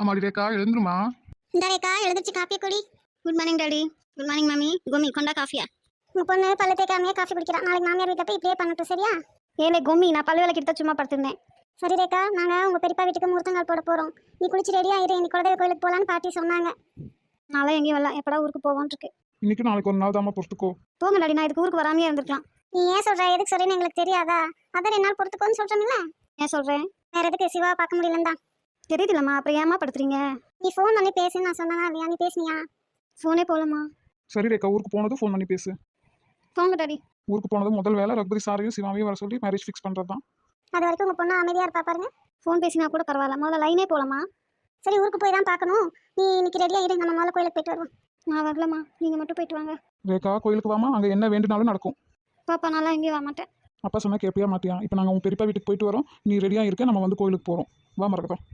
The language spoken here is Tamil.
அம்மாடி ரேக்கா எழுந்துருமா. இந்த ரேக்கா எழுந்திருச்சு காப்பியை குடி. Good morning daddy. Good morning mummy. Komi கொண்டா காஃபியா. உங்க பொண்ணு பல்லு தேய்க்காமையே காஃபி குடிக்கிறா. நாளைக்கு மாமியார் வீட்டில் போய் இப்படியே பண்ணட்டும், சரியா? ஏலே கோமி, நான் பல்லு விளக்கிட்டு சும்மா படுத்திருந்தேன். சரி ரேக்கா, நாங்கள் உங்கள் பெரியப்பா வீட்டுக்கு முகூர்த்தங்கால் போட போகிறோம். நீ குளிச்சு ரெடியா இரு. இன்னைக்கு குலதெய்வ கோயிலுக்கு போகலான்னு பாட்டி சொன்னாங்க. நாளே எங்கேயும் வரல, எப்படா ஊருக்கு போவோன்னு இருக்கு. இன்னைக்கு நாளைக்கு ஒரு நாள் தாம்மா பொறுத்துக்கோ. போங்க டாடி, நான் இதுக்கு ஊருக்கு வராமையே இருந்திருக்கலாம். நீ ஏன் சொல்ற, எதுக்கு சொல்றேன்னு எங்களுக்கு தெரியாதா? அதான் 2 நாள் பொறுத்துக்கோன்னு சொல்கிறோம்ல. ஏன் சொல்றேன்? வேற எதுக்கு சிவா பார்க்க முடியலன்னு தான். தெரியுதுலம்மா, அப்புறம் ஏமா படுத்துறீங்க? நீ ஃபோன் பண்ணி பேசுன்னு நான் சொன்னா இல்லையா? நீ பேசுனியா? ஃபோனே போகலம்மா. சரி ரேக்கா, ஊருக்கு போனதும் ஃபோன் பண்ணி பேசு. போங்க டாடி. ஊருக்கு போனதும் முதல் வேலை ரகுபதி சாரையும் சிவாவையும் வர சொல்லி மேரேஜ் ஃபிக்ஸ் பண்ணுறது தான். அது வரைக்கும் உங்கள் பொண்ணு அமைதியாக இருப்பா பாருங்க. ஃபோன் பேசினா கூட பரவாயில்ல, முதல்ல லைனே போகலாமா? சரி, ஊருக்கு போய் தான் பார்க்கணும். நீ இன்னைக்கு ரெடியாக இரு, நம்ம முதல்ல கோயிலுக்கு போயிட்டு வருவோம். நான் வரலம்மா, நீங்கள் மட்டும் போயிட்டு வாங்க. ரேக்கா, கோயிலுக்கு வாமா, அங்கே என்ன வேண்டுனாலும் நடக்கும். பாப்பா, நான்லாம் எங்கேயும் வர மாட்டேன். அப்பா சொன்னா கேட்பியா மாட்டியா? இப்போ நாங்கள் உன் பெரியப்பா வீட்டுக்கு போயிட்டு வரோம். நீ ரெடியாக இருக்க, நம்ம வந்து கோயிலுக்கு போகிறோம். வா மறக்கட்டும்.